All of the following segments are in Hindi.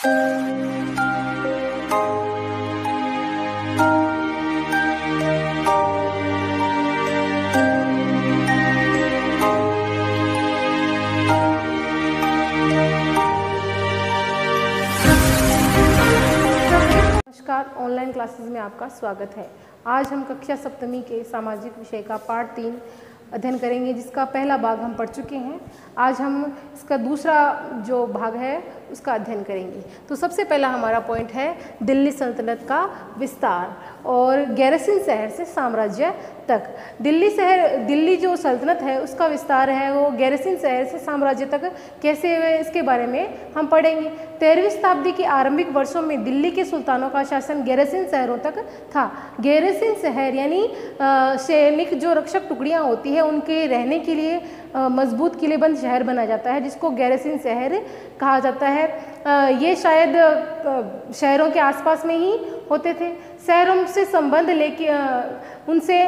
नमस्कार, ऑनलाइन क्लासेस में आपका स्वागत है। आज हम कक्षा सप्तमी के सामाजिक विषय का पाठ 3 अध्ययन करेंगे, जिसका पहला भाग हम पढ़ चुके हैं। आज हम इसका दूसरा जो भाग है उसका अध्ययन करेंगे। तो सबसे पहला हमारा पॉइंट है दिल्ली सल्तनत का विस्तार और गैरसिन शहर से साम्राज्य तक। दिल्ली जो सल्तनत है उसका विस्तार है वो गैरसिन शहर से साम्राज्य तक कैसे हुए, इसके बारे में हम पढ़ेंगे। 13वीं शताब्दी के आरंभिक वर्षों में दिल्ली के सुल्तानों का शासन गैरसिन शहरों तक था। गैरसिन शहर यानी सैनिक जो रक्षक टुकड़ियाँ होती है उनके रहने के लिए मजबूत किलेबंद शहर बना जाता है, जिसको गैरसिन शहर कहा जाता है। ये शायद शहरों के आसपास में ही होते थे। शहरों से संबंध लेके उनसे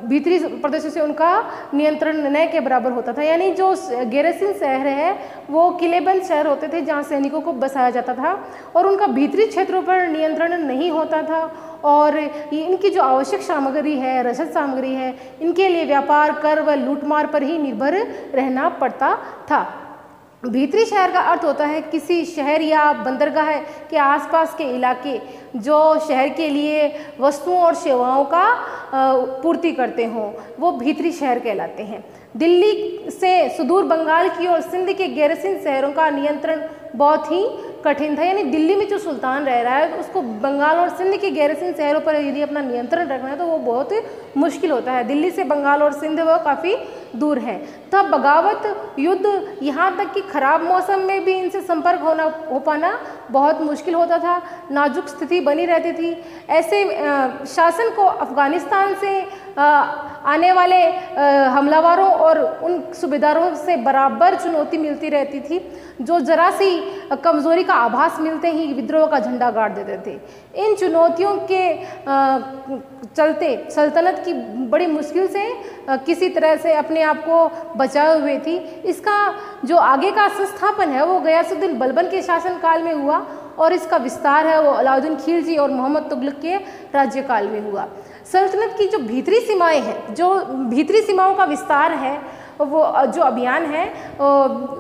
भीतरी प्रदेशों से उनका नियंत्रण न के बराबर होता था। यानी जो गैरसिन शहर है वो किलेबंद शहर होते थे जहाँ सैनिकों को बसाया जाता था और उनका भीतरी क्षेत्रों पर नियंत्रण नहीं होता था। और इनकी जो आवश्यक सामग्री है, रसद सामग्री है, इनके लिए व्यापार, कर व लूटमार पर ही निर्भर रहना पड़ता था। भीतरी शहर का अर्थ होता है किसी शहर या बंदरगाह के आसपास के इलाके जो शहर के लिए वस्तुओं और सेवाओं का पूर्ति करते हों, वो भीतरी शहर कहलाते हैं। दिल्ली से सुदूर बंगाल की और सिंध के गैरसिन शहरों का नियंत्रण बहुत ही कठिन था। यानी दिल्ली में जो सुल्तान रह रहा है तो उसको बंगाल और सिंध के गैरसिन शहरों पर यदि अपना नियंत्रण रखना है तो वो बहुत मुश्किल होता है। दिल्ली से बंगाल और सिंध वो काफ़ी दूर है। तब बगावत, युद्ध, यहाँ तक कि खराब मौसम में भी इनसे संपर्क हो पाना बहुत मुश्किल होता था। नाजुक स्थिति बनी रहती थी। ऐसे शासन को अफगानिस्तान से आने वाले हमलावरों और उन सूबेदारों से बराबर चुनौती मिलती रहती थी, जो जरा सी कमज़ोरी का आभास मिलते ही विद्रोह का झंडा गाड़ देते थे। इन चुनौतियों के चलते सल्तनत की बड़ी मुश्किल से किसी तरह से अपने आप को बचाए हुए थी। इसका जो आगे का संस्थापन है वो गयासुद्दीन बलबन के शासनकाल में हुआ और इसका विस्तार है वो अलाउद्दीन खिलजी और मोहम्मद तुगलक के राज्यकाल में हुआ। सल्तनत की जो भीतरी सीमाएं हैं, जो भीतरी सीमाओं का विस्तार है, वो जो अभियान है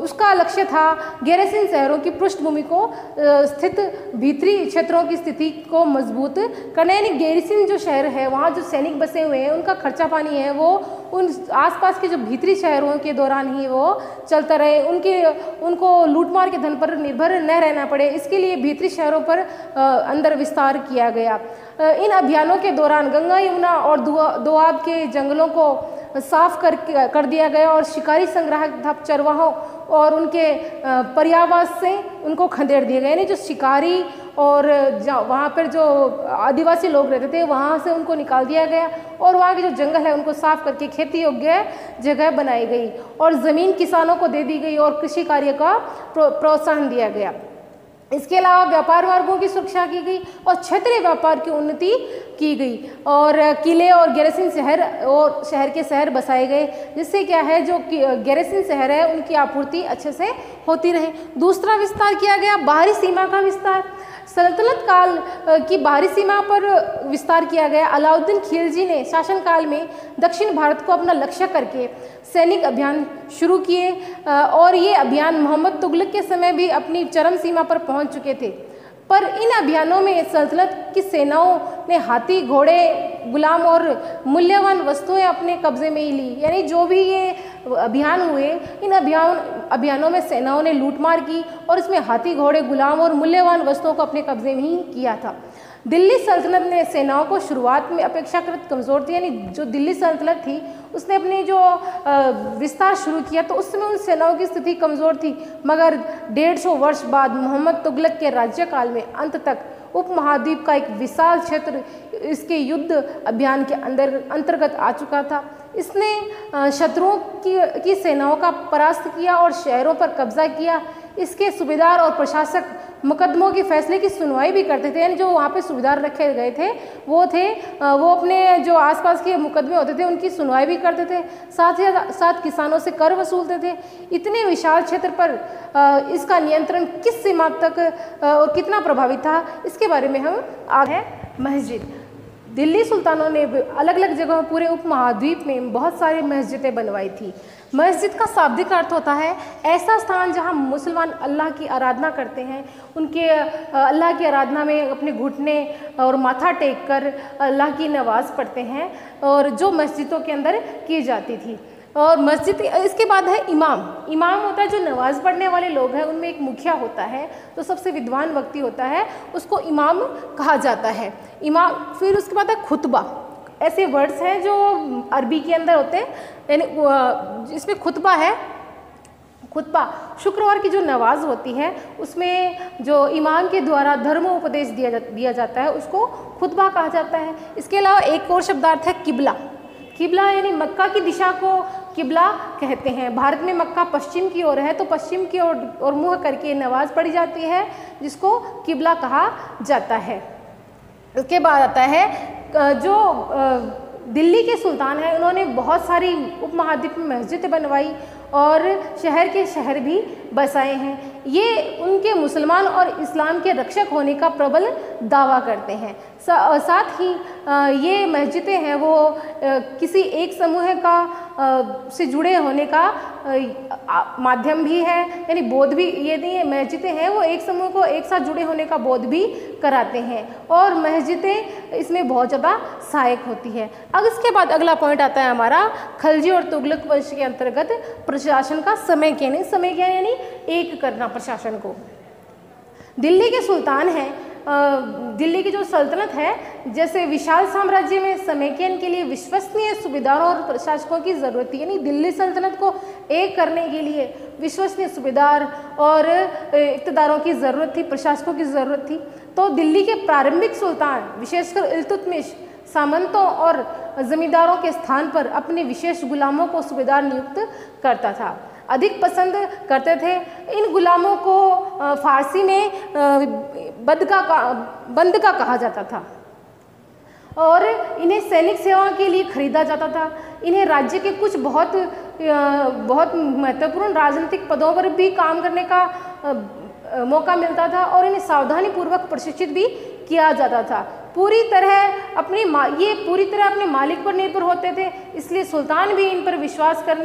उसका लक्ष्य था गैरसिन शहरों की पृष्ठभूमि को स्थित भीतरी क्षेत्रों की स्थिति को मजबूत करना। यानी गैरसिन जो शहर है वहाँ जो सैनिक बसे हुए हैं उनका खर्चा पानी है वो उन आसपास के जो भीतरी शहरों के दौरान ही वो चलता रहे, उनको लूटमार के धन पर निर्भर न रहना पड़े। इसके लिए भीतरी शहरों पर अंदर विस्तार किया गया। इन अभियानों के दौरान गंगा, यमुना और दोआब के जंगलों को साफ कर दिया गया और शिकारी संग्राहक चरवाहों और उनके पर्यावास से उनको खदेड़ दिया गया। यानी जो शिकारी और वहाँ पर जो आदिवासी लोग रहते थे वहाँ से उनको निकाल दिया गया और वहाँ के जो जंगल है उनको साफ करके खेती योग्य जगह बनाई गई और ज़मीन किसानों को दे दी गई और कृषि कार्य का प्रोत्साहन दिया गया। इसके अलावा व्यापार मार्गों की सुरक्षा की गई और क्षेत्रीय व्यापार की उन्नति की गई और किले और गैरसिन शहर और शहर के शहर बसाए गए, जिससे क्या है जो गैरसिन शहर है उनकी आपूर्ति अच्छे से होती रहे। दूसरा विस्तार किया गया बाहरी सीमा का विस्तार। सल्तनत काल की बाहरी सीमा पर विस्तार किया गया। अलाउद्दीन खिलजी ने शासनकाल में दक्षिण भारत को अपना लक्ष्य करके सैनिक अभियान शुरू किए और ये अभियान मोहम्मद तुगलक के समय भी अपनी चरम सीमा पर पहुंच चुके थे। पर इन अभियानों में सल्तनत की सेनाओं ने हाथी, घोड़े, गुलाम और मूल्यवान वस्तुएं अपने कब्जे में ही ली। यानी जो भी ये अभियान हुए, इन अभियानों में सेनाओं ने लूटमार की और इसमें हाथी, घोड़े, गुलाम और मूल्यवान वस्तुओं को अपने कब्जे में ही किया था। दिल्ली सल्तनत ने सेनाओं को शुरुआत में अपेक्षाकृत कमज़ोर थी। यानी जो दिल्ली सल्तनत थी उसने अपनी जो विस्तार शुरू किया तो उस समय उन सेनाओं की स्थिति कमज़ोर थी, मगर 150 वर्ष बाद मोहम्मद तुगलक के राज्यकाल में अंत तक उपमहाद्वीप का एक विशाल क्षेत्र इसके युद्ध अभियान के अंतर्गत आ चुका था। इसने शत्रुओं की सेनाओं का परास्त किया और शहरों पर कब्जा किया। इसके सूबेदार और प्रशासक मुकदमों के फैसले की सुनवाई भी करते थे। यानी जो वहाँ पे सूबेदार रखे गए थे वो अपने जो आसपास के मुकदमे होते थे उनकी सुनवाई भी करते थे, साथ ही साथ किसानों से कर वसूलते थे। इतने विशाल क्षेत्र पर इसका नियंत्रण किस सीमा तक और कितना प्रभावी था, इसके बारे में हम आज है मस्जिद। दिल्ली सुल्तानों ने अलग अलग जगहों पूरे उपमहाद्वीप में बहुत सारी मस्जिदें बनवाई थी। मस्जिद का शाब्दिक अर्थ होता है ऐसा स्थान जहां मुसलमान अल्लाह की आराधना करते हैं, उनके अल्लाह की आराधना में अपने घुटने और माथा टेक कर अल्लाह की नमाज पढ़ते हैं, और जो मस्जिदों के अंदर की जाती थी। और मस्जिद, इसके बाद है इमाम। इमाम होता है जो नमाज पढ़ने वाले लोग हैं, उनमें एक मुखिया होता है, तो सबसे विद्वान व्यक्ति होता है, उसको इमाम कहा जाता है। इमाम, फिर उसके बाद है खुतबा। ऐसे वर्ड्स हैं जो अरबी के अंदर होते हैं, यानी इसमें खुतबा है। खुतबा शुक्रवार की जो नमाज होती है उसमें जो इमाम के द्वारा धर्मोपदेश दिया जाता है उसको खुतबा कहा जाता है। इसके अलावा एक और शब्दार्थ है किबला। किबला यानी मक्का की दिशा को किबला कहते हैं। भारत में मक्का पश्चिम की ओर है, तो पश्चिम की ओर मुँह करके नमाज पढ़ी जाती है, जिसको किबला कहा जाता है। उसके बाद आता है जो दिल्ली के सुल्तान हैं, उन्होंने बहुत सारी उपमहाद्वीप में मस्जिदें बनवाई और शहर के शहर भी बसाए हैं। ये उनके मुसलमान और इस्लाम के रक्षक होने का प्रबल दावा करते हैं। साथ ही ये मस्जिदें हैं वो किसी एक समूह का से जुड़े होने का माध्यम भी है, यानी बोध भी, ये मस्जिदें हैं वो एक समूह को एक साथ जुड़े होने का बोध भी कराते हैं, और मस्जिदें इसमें बहुत ज़्यादा सहायक होती है। अब इसके बाद अगला पॉइंट आता है हमारा खलजी और तुगलक वंश के अंतर्गत प्रशासन का समय यानी एक करना प्रशासन को। दिल्ली के सुल्तान हैं, दिल्ली की जो सल्तनत है, जैसे विशाल साम्राज्य में समेकन के लिए विश्वसनीय सूबेदारों और प्रशासकों की ज़रूरत थी। यानी दिल्ली सल्तनत को एक करने के लिए विश्वसनीय सूबेदार और इक़्तिदारों की ज़रूरत थी, प्रशासकों की ज़रूरत थी। तो दिल्ली के प्रारंभिक सुल्तान विशेषकर इल्तुतमिश सामंतों और ज़मींदारों के स्थान पर अपने विशेष गुलामों को सूबेदार नियुक्त करता था, अधिक पसंद करते थे। इन गुलामों को फारसी में बंद का कहा जाता था और इन्हें सैनिक सेवा के लिए खरीदा जाता था। इन्हें राज्य के कुछ बहुत महत्वपूर्ण राजनीतिक पदों पर भी काम करने का मौका मिलता था और इन्हें सावधानी पूर्वक प्रशिक्षित भी किया जाता था। पूरी तरह अपने मालिक पर निर्भर होते थे, इसलिए सुल्तान भी इन पर विश्वास कर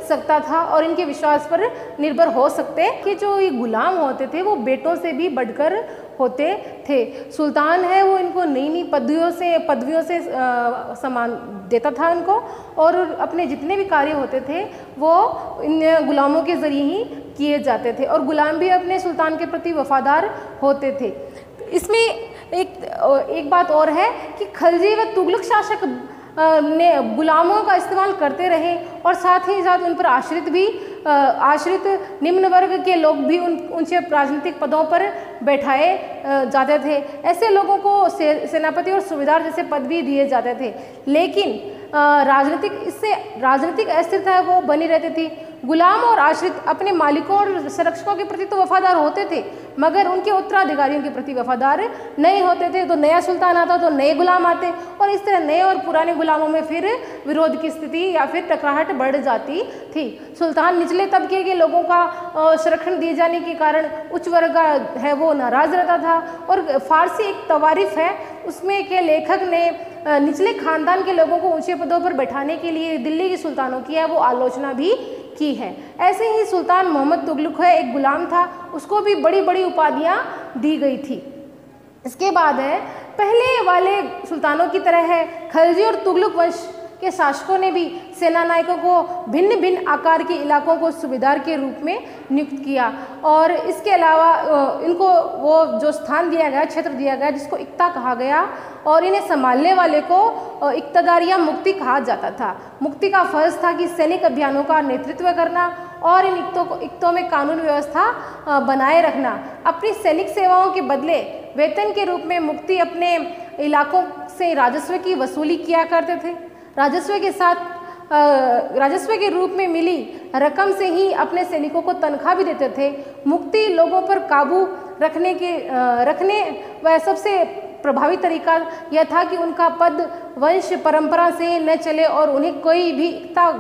सकता था और इनके विश्वास पर निर्भर हो सकते कि जो ये गुलाम होते थे वो बेटों से भी बढ़कर होते थे। सुल्तान है वो इनको नई नई पदवियों से सम्मान देता था इनको, और अपने जितने भी कार्य होते थे वो इन गुलामों के ज़रिए ही किए जाते थे, और गुलाम भी अपने सुल्तान के प्रति वफादार होते थे। इसमें एक बात और है कि खलजी व तुगलक शासक ने गुलामों का इस्तेमाल करते रहे और साथ ही साथ उन पर आश्रित निम्न वर्ग के लोग भी उनसे राजनीतिक पदों पर बैठाए जाते थे। ऐसे लोगों को सेनापति और सूबेदार जैसे पद भी दिए जाते थे, लेकिन राजनीतिक अस्थिरता वो बनी रहती थी। गुलाम और आश्रित अपने मालिकों और संरक्षकों के प्रति तो वफादार होते थे, मगर उनके उत्तराधिकारियों के प्रति वफादार नहीं होते थे। तो नया सुल्तान आता तो नए गुलाम आते, और इस तरह नए और पुराने गुलामों में फिर विरोध की स्थिति या फिर टकराहट बढ़ जाती थी। सुल्तान निचले तबके के लोगों का संरक्षण दिए जाने के कारण उच्च वर्ग है वो नाराज रहता था। और फारसी एक तवारीफ है, उसमें के लेखक ने निचले खानदान के लोगों को ऊंचे पदों पर बैठाने के लिए दिल्ली के सुल्तानों की है वो आलोचना भी की है। ऐसे ही सुल्तान मोहम्मद तुगलक है, एक गुलाम था, उसको भी बड़ी बड़ी उपाधियां दी गई थी। इसके बाद है पहले वाले सुल्तानों की तरह है खलजी और तुगलक वंश के शासकों ने भी सेना नायकों को भिन्न भिन्न आकार के इलाकों को सूबेदार के रूप में नियुक्त किया, और इसके अलावा इनको वो जो स्थान दिया गया, क्षेत्र दिया गया जिसको इक्ता कहा गया, और इन्हें संभालने वाले को इक्तदार या मुक्ति कहा जाता था। मुक्ति का फर्ज था कि सैनिक अभियानों का नेतृत्व करना और इन इक्तों में कानून व्यवस्था बनाए रखना। अपनी सैनिक सेवाओं के बदले वेतन के रूप में मुक्ति अपने इलाकों से राजस्व की वसूली किया करते थे। राजस्व के रूप में मिली रकम से ही अपने सैनिकों को तनख्वाह भी देते थे। मुक्ति लोगों पर काबू रखने वह सबसे प्रभावी तरीका यह था कि उनका पद वंश परंपरा से न चले और उन्हें कोई भी एकता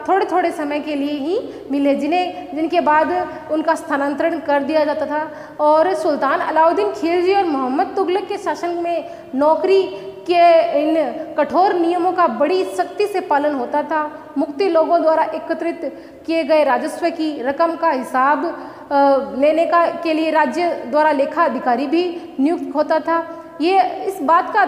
थोड़े थोड़े समय के लिए ही मिले, जिनके बाद उनका स्थानांतरण कर दिया जाता था। और सुल्तान अलाउद्दीन खिलजी और मोहम्मद तुगलक के शासन में नौकरी के इन कठोर नियमों का बड़ी सख्ती से पालन होता था। मुक्ति लोगों द्वारा एकत्रित किए गए राजस्व की रकम का हिसाब लेने के लिए राज्य द्वारा लेखा अधिकारी भी नियुक्त होता था। इस बात का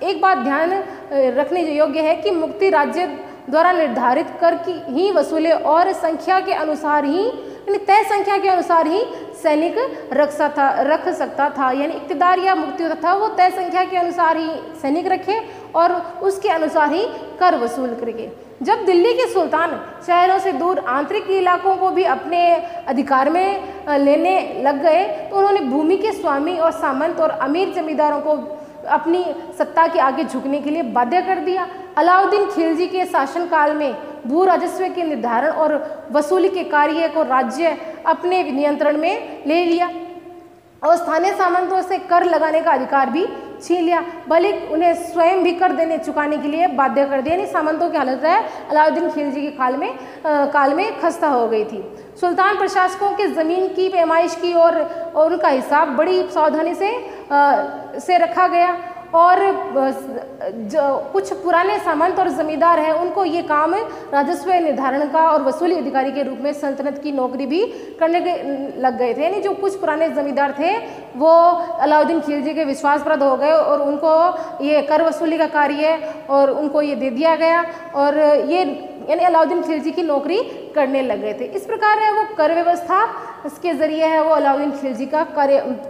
एक बात ध्यान रखने योग्य है कि मुक्ति राज्य द्वारा निर्धारित कर की ही वसूले और संख्या के अनुसार ही, यानी तय संख्या के अनुसार ही सैनिक रख सकता था। यानी इक़्तिदार या मुक्ति होता था वो तय संख्या के अनुसार ही सैनिक रखे और उसके अनुसार ही कर वसूल करके। जब दिल्ली के सुल्तान शहरों से दूर आंतरिक इलाकों को भी अपने अधिकार में लेने लग गए तो उन्होंने भूमि के स्वामी और सामंत और अमीर जमींदारों को अपनी सत्ता के आगे झुकने के लिए बाध्य कर दिया। अलाउद्दीन खिलजी के शासनकाल में भू राजस्व के निर्धारण और वसूली के कार्य को राज्य अपने नियंत्रण में ले लिया और स्थानीय सामंतों से कर लगाने का अधिकार भी छीन लिया, बल्कि उन्हें स्वयं भी कर देने चुकाने के लिए बाध्य कर दिया। यानी सामंतों की हालत है अलाउद्दीन खिलजी के काल में खस्ता हो गई थी। सुल्तान प्रशासकों के ज़मीन की पैमाइश की और उनका हिसाब बड़ी सावधानी से रखा गया और जो कुछ पुराने सामंत और ज़मींदार हैं उनको ये काम राजस्व निर्धारण का और वसूली अधिकारी के रूप में सल्तनत की नौकरी भी करने लग गए थे। यानी जो कुछ पुराने ज़मींदार थे वो अलाउद्दीन खिलजी के विश्वासप्रद हो गए और उनको ये कर वसूली का कार्य और उनको ये दे दिया गया और ये यानी अलाउद्दीन खिलजी की नौकरी करने लग गए थे। इस प्रकार है वो कर व्यवस्था इसके ज़रिए है वो अलाउद्दीन खिलजी का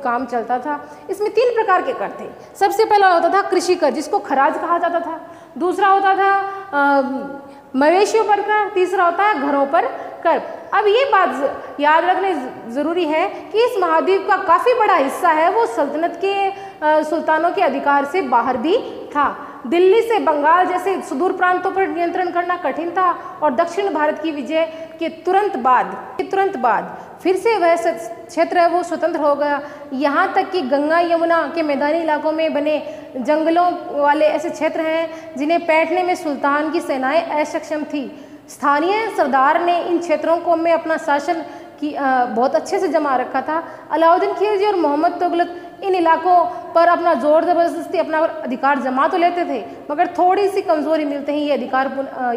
काम चलता था। इसमें 3 प्रकार के कर थे। सबसे पहला होता था कृषि कर, जिसको खराज कहा जाता था। दूसरा होता था मवेशियों पर कर। तीसरा होता है घरों पर कर। अब ये बात याद रखने ज़रूरी है कि इस महाद्वीप का काफ़ी बड़ा हिस्सा है वो सल्तनत के सुल्तानों के अधिकार से बाहर भी था। दिल्ली से बंगाल जैसे सुदूर प्रांतों पर नियंत्रण करना कठिन था और दक्षिण भारत की विजय के तुरंत बाद फिर से वह क्षेत्र है वो स्वतंत्र हो गया। यहाँ तक कि गंगा यमुना के मैदानी इलाकों में बने जंगलों वाले ऐसे क्षेत्र हैं जिन्हें पैठने में सुल्तान की सेनाएं अक्षम थी। स्थानीय सरदार ने इन क्षेत्रों में अपना शासन की बहुत अच्छे से जमा रखा था। अलाउद्दीन खिलजी और मोहम्मद तुगलक इन इलाकों पर अपना जोर ज़बरदस्ती अपना अधिकार जमा तो लेते थे मगर थोड़ी सी कमज़ोरी मिलते ही ये अधिकार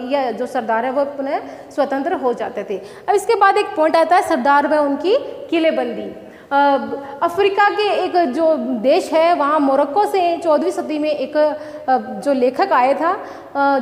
यह जो सरदार है वो पुनः स्वतंत्र हो जाते थे। अब इसके बाद एक पॉइंट आता है सरदार व उनकी किलेबंदी। अफ्रीका के एक जो देश है वहाँ मोरक्को से 14वीं सदी में एक जो लेखक आया था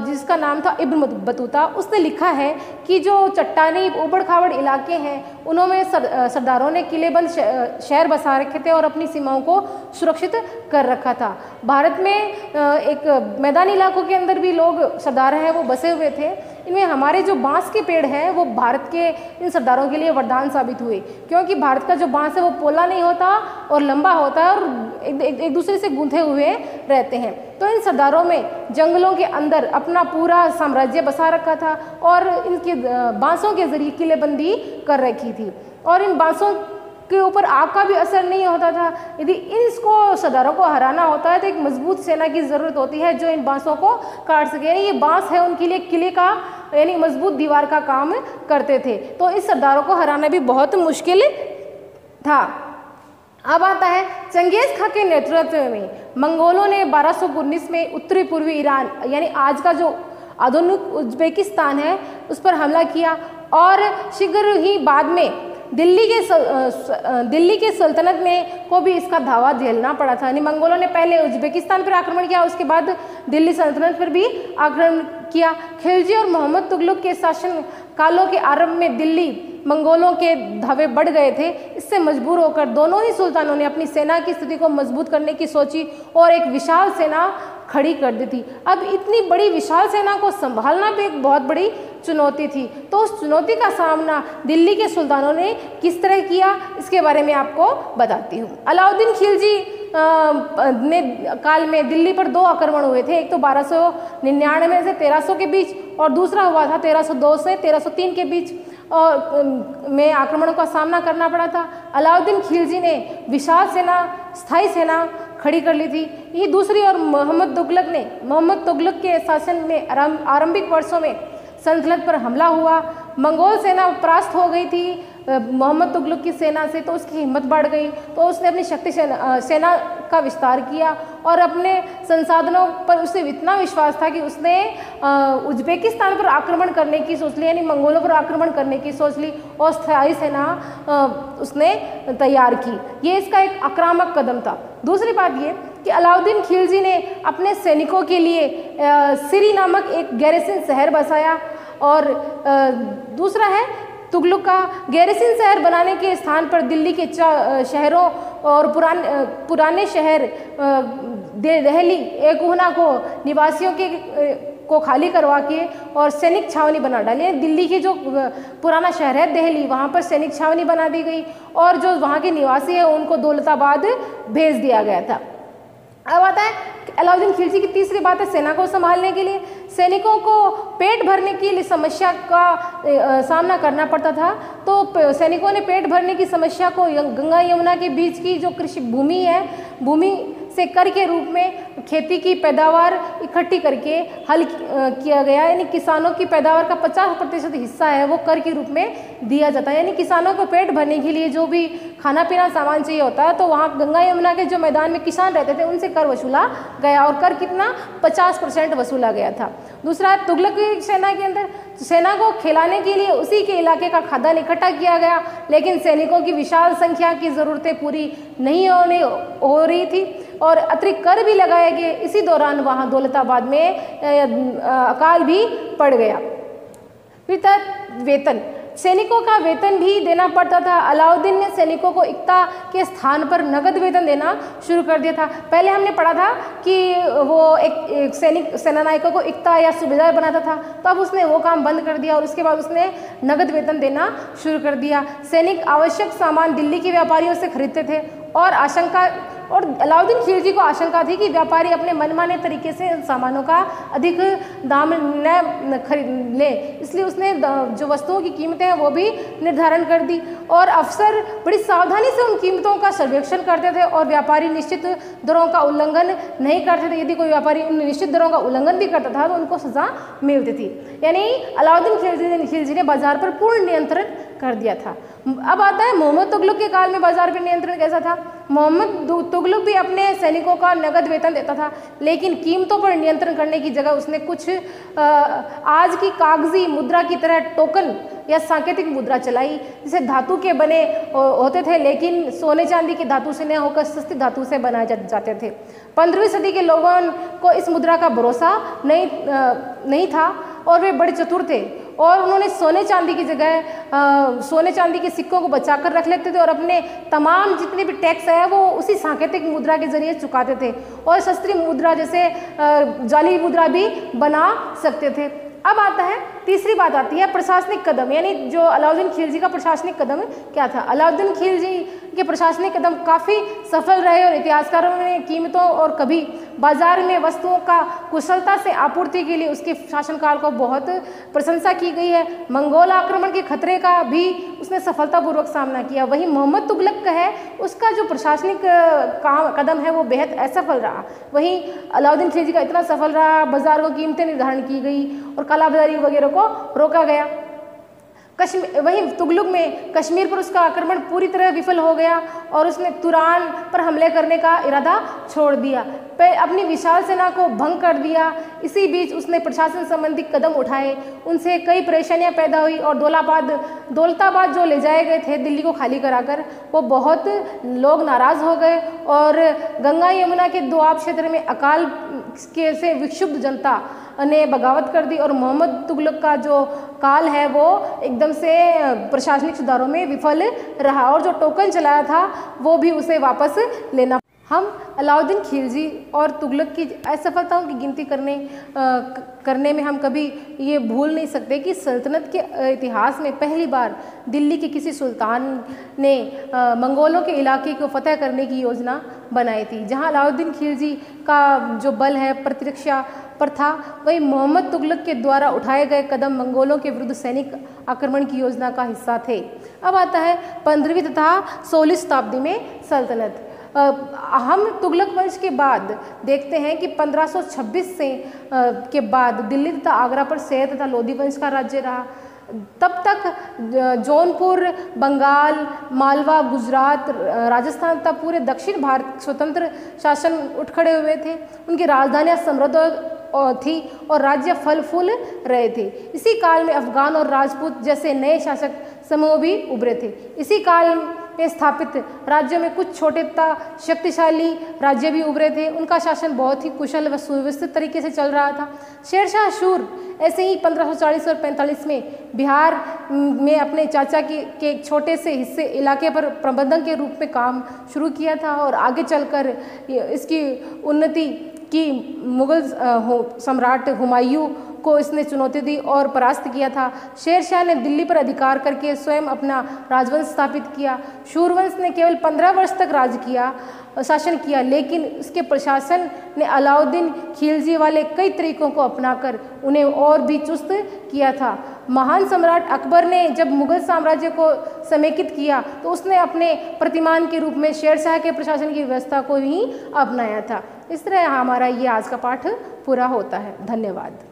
जिसका नाम था इब्न बतूता, उसने लिखा है कि जो चट्टानी ऊबड़ खाबड़ इलाके हैं उन्होंने सरदारों ने किलेबंद शहर बसा रखे थे और अपनी सीमाओं को सुरक्षित कर रखा था। भारत में एक मैदानी इलाकों के अंदर भी लोग सरदार हैं वो बसे हुए थे। इनमें हमारे जो बांस के पेड़ हैं वो भारत के इन सरदारों के लिए वरदान साबित हुए, क्योंकि भारत का जो बांस है वो पोला नहीं होता और लंबा होता है और एक दूसरे से गूंथे हुए रहते हैं। तो इन सरदारों में जंगलों के अंदर अपना पूरा साम्राज्य बसा रखा था और इनके बांसों के जरिए किलेबंदी कर रखी थी और इन बांसों के ऊपर आग का भी असर नहीं होता था। यदि इनको सरदारों को हराना होता है तो एक मजबूत सेना की ज़रूरत होती है जो इन बांसों को काट सके। यानी ये बांस है उनके लिए किले का यानी मजबूत दीवार का काम करते थे। तो इस सरदारों को हराना भी बहुत मुश्किल था। अब आता है चंगेज़ खां के नेतृत्व में मंगोलों ने 1219 में उत्तरी पूर्वी ईरान यानी आज का जो आधुनिक उज्बेकिस्तान है उस पर हमला किया और शीघ्र ही बाद में दिल्ली के सल्तनत में को भी इसका धावा झेलना पड़ा था। यानी मंगोलों ने पहले उज्बेकिस्तान पर आक्रमण किया, उसके बाद दिल्ली सल्तनत पर भी आक्रमण किया। खिलजी और मोहम्मद तुगलक के शासन कालों के आरंभ में दिल्ली मंगोलों के धावे बढ़ गए थे। इससे मजबूर होकर दोनों ही सुल्तानों ने अपनी सेना की स्थिति को मजबूत करने की सोची और एक विशाल सेना खड़ी कर दी थी। अब इतनी बड़ी विशाल सेना को संभालना भी एक बहुत बड़ी चुनौती थी। तो उस चुनौती का सामना दिल्ली के सुल्तानों ने किस तरह किया, इसके बारे में आपको बताती हूँ। अलाउद्दीन खिलजी ने काल में दिल्ली पर 2 आक्रमण हुए थे। एक तो 1299 से 1300 के बीच और दूसरा हुआ था 1302 से 1303 के बीच और में आक्रमणों का सामना करना पड़ा था। अलाउद्दीन खिलजी ने विशाल सेना, स्थायी सेना खड़ी कर ली थी। ये दूसरी और मोहम्मद तुगलक के शासन में आरंभिक वर्षों में सल्तनत पर हमला हुआ। मंगोल सेना परास्त हो गई थी मोहम्मद तुगलक की सेना से, तो उसकी हिम्मत बढ़ गई। तो उसने अपनी शक्ति सेना का विस्तार किया और अपने संसाधनों पर उसे इतना विश्वास था कि उसने उज्बेकिस्तान पर आक्रमण करने की सोच ली, यानी मंगोलों पर आक्रमण करने की सोच ली और स्थायी सेना उसने तैयार की। ये इसका एक आक्रामक कदम था। दूसरी बात ये कि अलाउद्दीन खिलजी ने अपने सैनिकों के लिए सिरी नामक एक गैरिसन शहर बसाया और दूसरा है तुगलक का गैरिसन शहर बनाने के स्थान पर दिल्ली के शहरों और पुराने शहर दिल्ली एकुहना को निवासियों को खाली करवा के और सैनिक छावनी बना डाली। दिल्ली की जो पुराना शहर है दिल्ली, वहाँ पर सैनिक छावनी बना दी गई और जो वहाँ के निवासी हैं उनको दौलताबाद भेज दिया गया था। अब आता है अलाउद्दीन खिलजी की तीसरी बात है सेना को संभालने के लिए। सैनिकों को पेट भरने के लिए समस्या का सामना करना पड़ता था। तो सैनिकों ने पेट भरने की समस्या को गंगा यमुना के बीच की जो कृषि भूमि है, भूमि से कर के रूप में खेती की पैदावार इकट्ठी करके हल किया गया। यानी किसानों की पैदावार का 50% हिस्सा है वो कर के रूप में दिया जाता है। यानी किसानों को पेट भरने के लिए जो भी खाना पीना सामान चाहिए होता है, तो वहाँ गंगा यमुना के जो मैदान में किसान रहते थे उनसे कर वसूला गया और कर कितना 50% वसूला गया था। दूसरा, तुगलक की सेना के अंदर सेना को खिलाने के लिए उसी के इलाके का खाद्यान्न इकट्ठा किया गया, लेकिन सैनिकों की विशाल संख्या की ज़रूरतें पूरी नहीं हो रही थी और अतिरिक्त कर भी लगाए गए। इसी दौरान वहाँ दौलताबाद में अकाल भी पड़ गया। फिर था वेतन, सैनिकों का वेतन भी देना पड़ता था। अलाउद्दीन ने सैनिकों को इक्ता के स्थान पर नगद वेतन देना शुरू कर दिया था। पहले हमने पढ़ा था कि वो एक सेनानायकों को इक्ता या सूबेदार बनाता था, तो अब उसने वो काम बंद कर दिया और उसके बाद उसने नगद वेतन देना शुरू कर दिया। सैनिक आवश्यक सामान दिल्ली के व्यापारियों से खरीदते थे और अलाउद्दीन खिलजी को आशंका थी कि व्यापारी अपने मनमाने तरीके से सामानों का अधिक दाम न खरीद ले, इसलिए उसने जो वस्तुओं की कीमतें हैं वो भी निर्धारण कर दी और अफसर बड़ी सावधानी से उन कीमतों का सर्वेक्षण करते थे और व्यापारी निश्चित दरों का उल्लंघन नहीं करते थे। यदि कोई व्यापारी उन निश्चित दरों का उल्लंघन भी करता था तो उनको सजा मिलती थी। यानी अलाउद्दीन खिलजी ने बाजार पर पूर्ण नियंत्रण कर दिया था। अब आता है मोहम्मद तुगलक के काल में बाजार पर नियंत्रण कैसा था। मोहम्मद तुगलक भी अपने सैनिकों का नगद वेतन देता था, लेकिन कीमतों पर नियंत्रण करने की जगह उसने कुछ आज की कागजी मुद्रा की तरह टोकन या सांकेतिक मुद्रा चलाई, जिसे धातु के बने होते थे, लेकिन सोने चांदी की धातु से न होकर सस्ती धातु से बनाए जाते थे। 15वीं सदी के लोगों को इस मुद्रा का भरोसा नहीं था और वे बड़े चतुर थे और उन्होंने सोने चांदी की जगह सोने चांदी के सिक्कों को बचाकर रख लेते थे और अपने तमाम जितने भी टैक्स है वो उसी सांकेतिक मुद्रा के जरिए चुकाते थे और शस्त्री मुद्रा जैसे जाली मुद्रा भी बना सकते थे। अब आता है तीसरी बात आती है प्रशासनिक कदम, यानी जो अलाउद्दीन खिलजी का प्रशासनिक कदम क्या था। अलाउद्दीन खिलजी के प्रशासनिक कदम काफ़ी सफल रहे और इतिहासकारों ने कीमतों और कभी बाजार में वस्तुओं का कुशलता से आपूर्ति के लिए उसके शासनकाल को बहुत प्रशंसा की गई है। मंगोल आक्रमण के खतरे का भी उसने सफलतापूर्वक सामना किया। वहीं मोहम्मद तुगलक का है, उसका जो प्रशासनिक कदम है वो बेहद असफल रहा। वहीं अलाउद्दीन खिलजी का इतना सफल रहा, बाजार को कीमतें निर्धारण की गई और कालाबाजारी वगैरह को रोका गया। वहीं तुगलक में कश्मीर पर उसका आक्रमण पूरी तरह विफल हो गया और उसने तुरान पर हमले करने का इरादा छोड़ दिया, अपनी विशाल सेना को भंग कर दिया। इसी बीच उसने प्रशासन संबंधी कदम उठाए, उनसे कई परेशानियां पैदा हुई और दौलताबाद जो ले जाए गए थे दिल्ली को खाली कराकर, वो बहुत लोग नाराज़ हो गए और गंगा यमुना के दोआब क्षेत्र में अकाल के से विक्षुब्ध जनता ने बगावत कर दी और मोहम्मद तुगलक का जो काल है वो एकदम से प्रशासनिक सुधारों में विफल रहा और जो टोकन चलाया था वो भी उसे वापस लेना। हम अलाउद्दीन खिलजी और तुगलक की असफलताओं की गिनती करने में हम कभी ये भूल नहीं सकते कि सल्तनत के इतिहास में पहली बार दिल्ली के किसी सुल्तान ने मंगोलों के इलाके को फतह करने की योजना बनाई थी। जहां अलाउद्दीन खिलजी का जो बल है प्रतिरक्षा पर था, वही मोहम्मद तुगलक के द्वारा उठाए गए कदम मंगोलों के विरुद्ध सैनिक आक्रमण की योजना का हिस्सा थे। अब आता है 15वीं तथा 16वीं शताब्दी में सल्तनत। हम तुगलक वंश के बाद देखते हैं कि 1526 के बाद दिल्ली तथा आगरा पर सैयद तथा लोधी वंश का राज्य रहा। तब तक जौनपुर, बंगाल, मालवा, गुजरात, राजस्थान तथा पूरे दक्षिण भारत स्वतंत्र शासन उठ खड़े हुए थे। उनकी राजधानियां समृद्ध थी और राज्य फल फूल रहे थे। इसी काल में अफगान और राजपूत जैसे नए शासक समूह भी उभरे थे। इसी काल में स्थापित राज्यों में कुछ छोटे तथा शक्तिशाली राज्य भी उभरे थे। उनका शासन बहुत ही कुशल व सुव्यवस्थित तरीके से चल रहा था। शेरशाह शूर ऐसे ही 1540 और 45 में बिहार में अपने चाचा के एक छोटे से हिस्से इलाके पर प्रबंधक के रूप में काम शुरू किया था और आगे चलकर इसकी उन्नति की मुगल सम्राट हुमायूं को इसने चुनौती दी और परास्त किया था। शेरशाह ने दिल्ली पर अधिकार करके स्वयं अपना राजवंश स्थापित किया। शूरवंश ने केवल 15 वर्ष तक शासन किया, लेकिन उसके प्रशासन ने अलाउद्दीन खिलजी वाले कई तरीकों को अपनाकर उन्हें और भी चुस्त किया था। महान सम्राट अकबर ने जब मुगल साम्राज्य को समेकित किया तो उसने अपने प्रतिमान के रूप में शेरशाह के प्रशासन की व्यवस्था को ही अपनाया था। इस तरह हमारा ये आज का पाठ पूरा होता है। धन्यवाद।